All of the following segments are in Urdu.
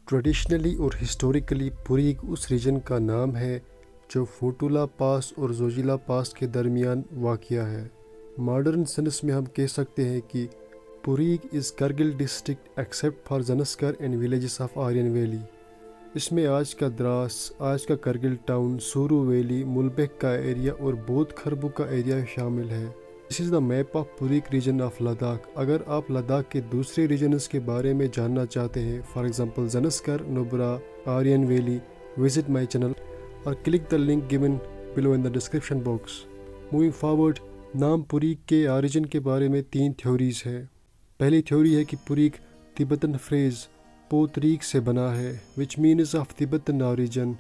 ٹریڈیشنلی اور ہسٹوریکلی پوریگ اس ریجن کا نام ہے جو فوٹولا پاس اور زوجیلا پاس کے درمیان واقع ہے۔ ماڈرن سینس میں ہم کہہ سکتے ہیں کہ Purig is Kargil district except for Zanskar and villages of Aryan valley. اس میں آج کا دراس، آج کا کرگل ٹاؤن، سورو ویلی، ملبیک کا ایریا اور بودھ خربو کا ایریا شامل ہے۔ This is the map of Purig region of Ladakh. اگر آپ لداخ کے دوسرے ریجنز کے بارے میں جاننا چاہتے ہیں، for example Zanskar, Nubra, Aryan valley, visit my channel اور click the link given below in the description box. Moving forward, نام پوریگ کے آریجن کے بارے میں 3 تھیوریز ہے۔ پہلی تھیوری ہے کہ پوریگ تبتن فریز پوتریگ سے بنا ہے which means of Tibetan origin.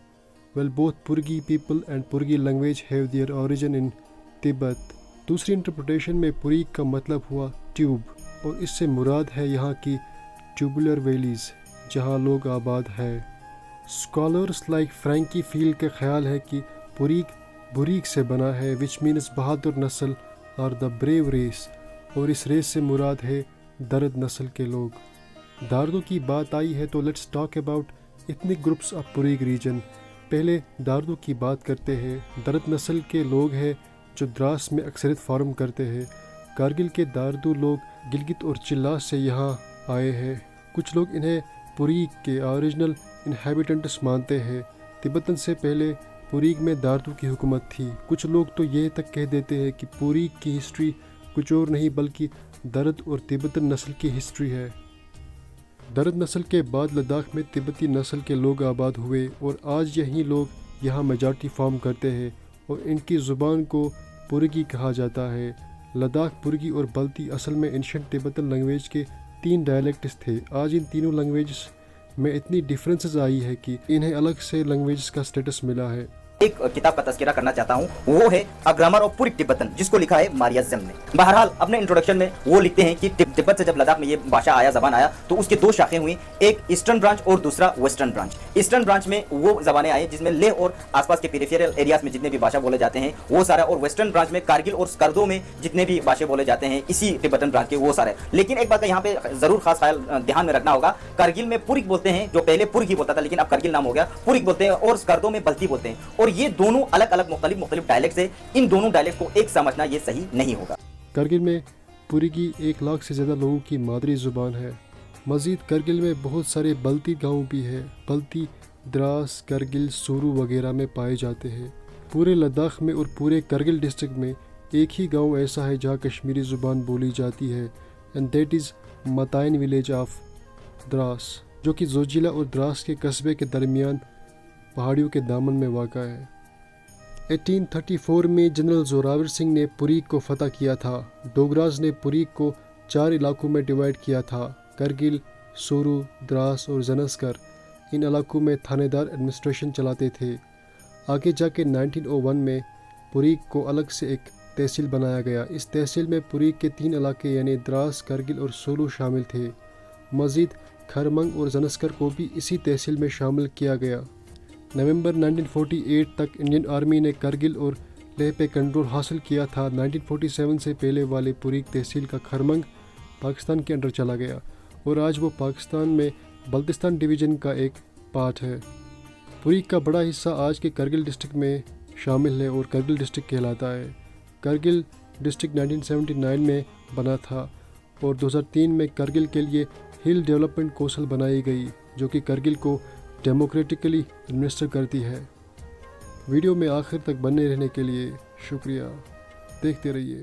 Well, both Purgi people and Purgi language have their origin in Tibet. دوسری انٹرپریٹیشن میں پوریگ کا مطلب ہوا ٹیوب اور اس سے مراد ہے یہاں کی ٹیوبولر ویلیز جہاں لوگ آباد ہے۔ اسکالرس لائک فرینکی فیلڈ کا خیال ہے کہ پوریگ بوریگ سے بنا ہے which means بہادر نسل اور دا بریو ریس، اور اس ریس سے مراد ہے درد نسل کے لوگ۔ داردو کی بات آئی ہے تو let's talk about ethnic groups of Purig region. پہلے داردو کی بات کرتے ہیں۔ درد نسل کے لوگ ہیں جو دراس میں اکثریت فارم کرتے ہیں۔ کارگل کے داردو لوگ گلگت اور چلاس سے یہاں آئے ہیں۔ کچھ لوگ انہیں پوریگ کے اوریجنل انہیبیٹنٹس مانتے ہیں۔ تبتن سے پہلے پوریگ میں داردو کی حکومت تھی۔ کچھ لوگ تو یہ تک کہہ دیتے ہیں کہ پوریگ کی ہسٹری کچھ اور نہیں بلکہ درد اور تبتن نسل کی ہسٹری ہے۔ درد نسل کے بعد لداخ میں تبتی نسل کے لوگ آباد ہوئے اور آج یہی لوگ یہاں میجارٹی فارم کرتے ہیں اور ان کی زبان کو پورگی کہا جاتا ہے۔ لداخ پورگی اور بلتی اصل میں اینشنٹ تبتن لینگویج کے 3 ڈائلیکٹس تھے۔ آج ان تینوں لینگویجز میں اتنی ڈیفرنسز آئی ہے کہ انہیں الگ سے لینگویجز کا سٹیٹس ملا ہے۔ ایک کتاب کا تذکرہ کرنا چاہتا ہوں، وہ ہے اے گرامر آف پورگ تبتن، جس کو لکھا ہے ماریا زم نے۔ بہرحال اپنے انٹروڈکشن میں وہ لکھتے ہیں کہ تبت سے جب لداخ میں یہ بھاشا آیا، زبان آیا، تو اس کے 2 شاخیں ہوئیں، ایک ایسٹرن برانچ اور دوسرا ویسٹرن برانچ۔ ایسٹرن برانچ میں وہ زبانیں آئیں جس میں لیہ اور آس پاس کے پیریفیرل ایریاز میں جتنے بھی بھاشا بولے جاتے ہیں وہ سارا، اور ویسٹرن برانچ میں کارگل اور اسکردو میں جتنے بھی بھاشے بولے جاتے ہیں اسی تبتن برانچ کے وہ سارے۔ لیکن ایک بات کا یہاں پہ ضرور خاص خیال دھیان میں رکھنا ہوگا، کارگل میں پورگ بولتے ہیں، جو پہلے پورگ ہی بولتا تھا لیکن اب کارگل نام ہو گیا، پورگ بولتے ہیں، اور اسکردو میں بلتی بولتے ہیں، اور یہ دونوں الگ الگ مختلف ڈائلیکٹس ہیں۔ ان دونوں ڈائلیکٹ کو ایک سمجھنا یہ صحیح نہیں ہوگا۔ کرگل میں پوریگی 1 لاکھ سے زیادہ لوگوں کی مادری زبان ہے۔ مزید کرگل میں بہت سارے بلتی گاؤں بھی ہیں۔ بلتی دراس، کرگل، سورو وغیرہ میں پائے جاتے ہیں۔ پورے لداخ میں اور پورے کرگل ڈسٹرکٹ میں ایک ہی گاؤں ایسا ہے جہاں کشمیری زبان بولی جاتی ہے، and that is Matayen village of Dras, جو کہ زوجیلا اور دراس کے قصبے کے درمیان پہاڑیوں کے دامن میں واقع ہے۔ 1834 میں جنرل زوراور سنگھ نے پوریگ کو فتح کیا تھا۔ ڈوگراز نے پوریگ کو 4 علاقوں میں ڈیوائیڈ کیا تھا: کرگل، سورو، دراس اور زنسکر۔ ان علاقوں میں تھانے دار ایڈمنسٹریشن چلاتے تھے۔ آگے جا کے 1901 میں پوریگ کو الگ سے ایک تحصیل بنایا گیا۔ اس تحصیل میں پوریگ کے 3 علاقے یعنی دراس، کرگل اور سورو شامل تھے۔ مزید کھرمنگ اور زنسکر کو بھی اسی تحصیل میں شامل کیا گیا۔ نومبر 1948 تک انڈین آرمی نے کرگل اور لیہ پہ کنٹرول حاصل کیا تھا۔ 1947 سے پہلے والے پوریگ تحصیل کا کھرمنگ پاکستان کے انڈر چلا گیا اور آج وہ پاکستان میں بلتستان ڈویژن کا ایک پارٹ ہے۔ پوریگ کا بڑا حصہ آج کے کرگل ڈسٹرکٹ میں شامل ہے اور کرگل ڈسٹرکٹ کہلاتا ہے۔ کرگل ڈسٹرکٹ 1979 میں بنا تھا اور 2003 میں کرگل کے لیے ہل ڈیولپمنٹ کونسل بنائی گئی جو کہ کرگل کو ڈیموکریٹکلی ایڈمنسٹر کرتی ہے۔ ویڈیو میں آخر تک بنے رہنے کے لیے شکریہ، دیکھتے رہیے۔